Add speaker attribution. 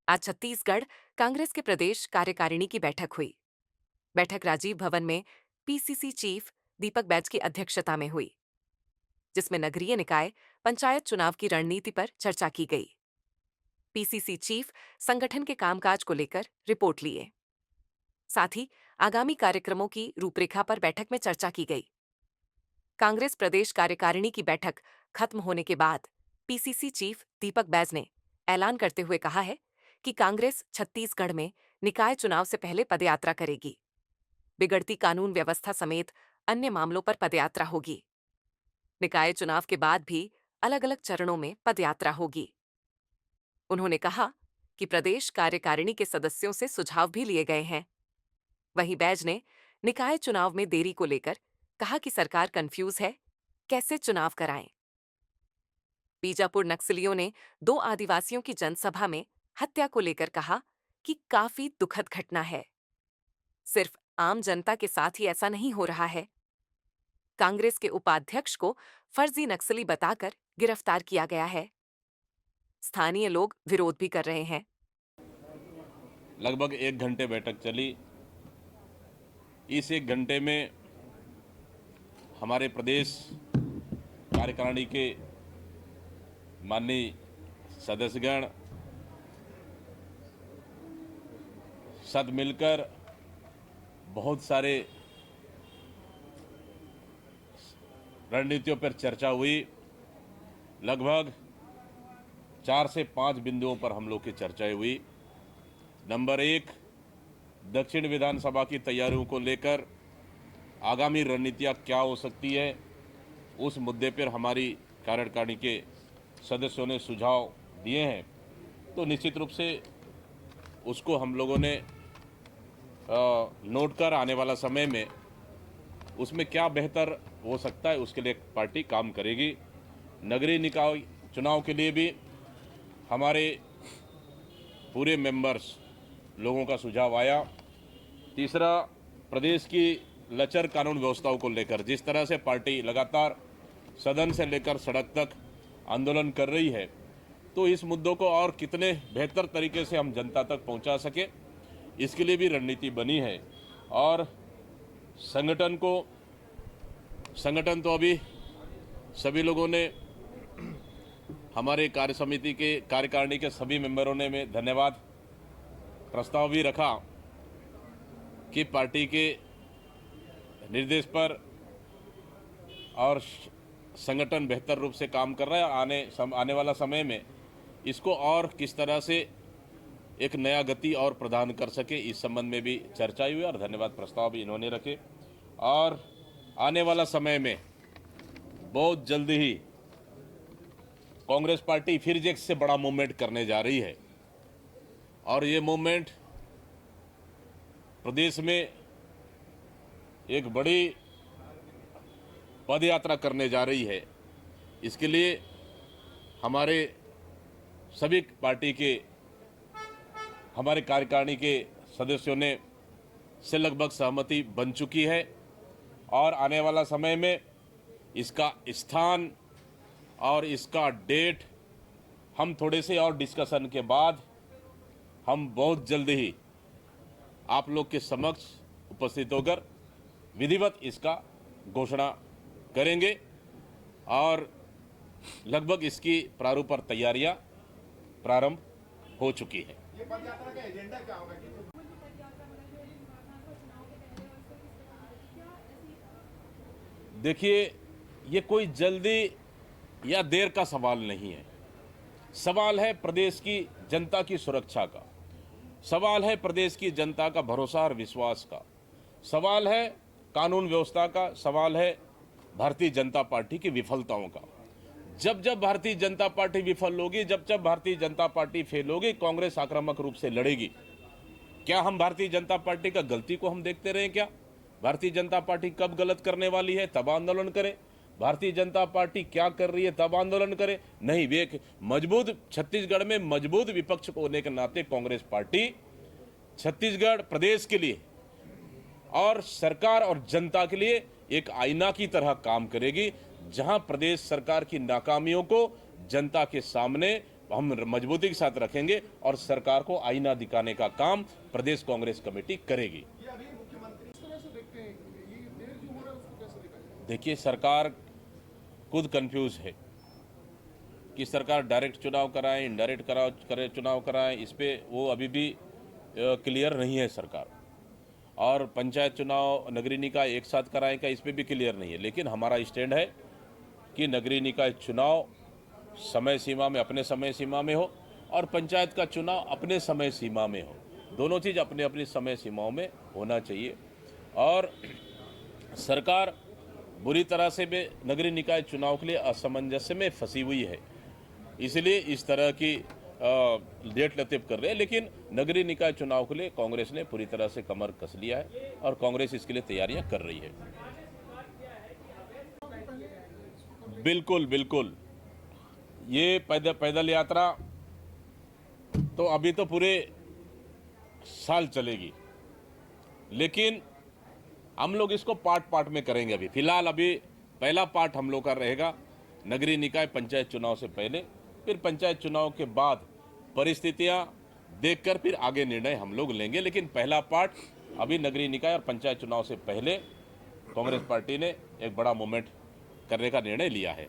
Speaker 1: आज छत्तीसगढ़ कांग्रेस के प्रदेश कार्यकारिणी की बैठक हुई। बैठक राजीव भवन में पीसीसी चीफ दीपक बैज की अध्यक्षता में हुई, जिसमें नगरीय निकाय पंचायत चुनाव की रणनीति पर चर्चा की गई। पीसीसी चीफ संगठन के कामकाज को लेकर रिपोर्ट लिए। साथ ही आगामी कार्यक्रमों की रूपरेखा पर बैठक में चर्चा की गई। कांग्रेस प्रदेश कार्यकारिणी की बैठक खत्म होने के बाद पीसीसी चीफ दीपक बैज ने ऐलान करते हुए कहा है कि कांग्रेस छत्तीसगढ़ में निकाय चुनाव से पहले पदयात्रा करेगी। बिगड़ती कानून व्यवस्था समेत अन्य मामलों पर पदयात्रा होगी। निकाय चुनाव के बाद भी अलग अलग चरणों में पदयात्रा होगी। उन्होंने कहा कि प्रदेश कार्यकारिणी के सदस्यों से सुझाव भी लिए गए हैं। वहीं बैज ने निकाय चुनाव में देरी को लेकर कहा कि सरकार कंफ्यूज है, कैसे चुनाव कराएं। बीजापुर नक्सलियों ने 2 आदिवासियों की जनसभा में हत्या को लेकर कहा कि काफी दुखद घटना है। सिर्फ आम जनता के साथ ही ऐसा नहीं हो रहा है। कांग्रेस के उपाध्यक्ष को फर्जी नक्सली बताकर गिरफ्तार किया गया है। स्थानीय लोग विरोध भी कर रहे हैं।
Speaker 2: लगभग 1 घंटे बैठक चली। इस 1 घंटे में हमारे प्रदेश कार्यकारिणी के माननीय सदस्यगण सब मिलकर बहुत सारे रणनीतियों पर चर्चा हुई। लगभग 4 से 5 बिंदुओं पर हम लोग की चर्चाएं हुई। नंबर 1, दक्षिण विधानसभा की तैयारियों को लेकर आगामी रणनीतियाँ क्या हो सकती है, उस मुद्दे पर हमारी कार्यकारिणी के सदस्यों ने सुझाव दिए हैं। तो निश्चित रूप से उसको हम लोगों ने नोट कर आने वाला समय में उसमें क्या बेहतर हो सकता है उसके लिए पार्टी काम करेगी। नगरीय निकाय चुनाव के लिए भी हमारे पूरे मेंबर्स लोगों का सुझाव आया। तीसरा, प्रदेश की लचर कानून व्यवस्थाओं को लेकर जिस तरह से पार्टी लगातार सदन से लेकर सड़क तक आंदोलन कर रही है, तो इस मुद्दों को और कितने बेहतर तरीके से हम जनता तक पहुंचा सके, इसके लिए भी रणनीति बनी है। और संगठन तो अभी सभी लोगों ने, हमारे कार्य समिति के कार्यकारिणी के सभी मेंबरों ने में धन्यवाद प्रस्ताव भी रखा कि पार्टी के निर्देश पर और संगठन बेहतर रूप से काम कर रहा है। आने वाला समय में इसको और किस तरह से एक नया गति और प्रदान कर सके, इस संबंध में भी चर्चा हुई और धन्यवाद प्रस्ताव भी इन्होंने रखे। और आने वाला समय में बहुत जल्दी ही कांग्रेस पार्टी फिर एक से बड़ा मूवमेंट करने जा रही है और ये मूवमेंट प्रदेश में एक बड़ी पद यात्रा करने जा रही है। इसके लिए हमारे सभी पार्टी के हमारे कार्यकारिणी के सदस्यों ने से लगभग सहमति बन चुकी है और आने वाला समय में इसका स्थान और इसका डेट हम थोड़े से और डिस्कशन के बाद हम बहुत जल्द ही आप लोग के समक्ष उपस्थित होकर विधिवत इसका घोषणा करेंगे और लगभग इसकी प्रारूप पर तैयारियां प्रारंभ हो चुकी है।
Speaker 3: ये पद यात्रा का एजेंडा क्या होगा?
Speaker 2: देखिए, ये कोई जल्दी या देर का सवाल नहीं है। सवाल है प्रदेश की जनता की सुरक्षा का, सवाल है प्रदेश की जनता का भरोसा और विश्वास का, सवाल है कानून व्यवस्था का, सवाल है भारतीय जनता पार्टी की विफलताओं का। जब जब भारतीय जनता पार्टी विफल होगी, जब जब भारतीय जनता पार्टी फेल होगी, कांग्रेस आक्रामक रूप से लड़ेगी। क्या हम भारतीय जनता पार्टी का गलती को हम देखते रहे? क्या भारतीय जनता पार्टी कब गलत करने वाली है तब आंदोलन करे? भारतीय जनता पार्टी क्या कर रही है तब आंदोलन करे? नहीं, वे एक मजबूत, छत्तीसगढ़ में मजबूत विपक्ष होने के नाते कांग्रेस पार्टी छत्तीसगढ़ प्रदेश के लिए और सरकार और जनता के लिए एक आईना की तरह काम करेगी, जहां प्रदेश सरकार की नाकामियों को जनता के सामने हम मजबूती के साथ रखेंगे और सरकार को आईना दिखाने का काम प्रदेश कांग्रेस कमेटी करेगी।
Speaker 3: ये अभी मुख्यमंत्री इस तरह से देखते हैं कि ये देर क्यों हो रहा है, उसको कैसे देखा जाए?
Speaker 2: देखिए, सरकार खुद कंफ्यूज है कि सरकार डायरेक्ट चुनाव कराए, इनडायरेक्ट चुनाव कराए, इस पे वो अभी भी क्लियर नहीं है सरकार। और पंचायत चुनाव, नगरीय निकाय एक साथ कराए का, इस पे भी क्लियर नहीं है। लेकिन हमारा स्टैंड है कि नगरीय निकाय चुनाव समय सीमा में, अपने समय सीमा में हो, और पंचायत का चुनाव अपने समय सीमा में हो। दोनों चीज़ अपने अपनी समय सीमाओं में होना चाहिए। और सरकार बुरी तरह से भी नगरीय निकाय चुनाव के लिए असमंजस्य में फंसी हुई है, इसलिए इस तरह की डेट लतीफ कर रहे हैं। लेकिन नगरीय निकाय चुनाव के लिए कांग्रेस ने पूरी तरह से कमर कस लिया है और कांग्रेस इसके लिए तैयारियां कर रही है। बिल्कुल बिल्कुल, ये पैदल यात्रा तो अभी तो पूरे साल चलेगी, लेकिन हम लोग इसको पार्ट में करेंगे। अभी फिलहाल पहला पार्ट हम लोग का रहेगा नगरीय निकाय पंचायत चुनाव से पहले, फिर पंचायत चुनाव के बाद परिस्थितियां देखकर फिर आगे निर्णय हम लोग लेंगे। लेकिन पहला पार्ट अभी नगरीय निकाय और पंचायत चुनाव से पहले कांग्रेस पार्टी ने एक बड़ा मूवमेंट करने का निर्णय लिया है।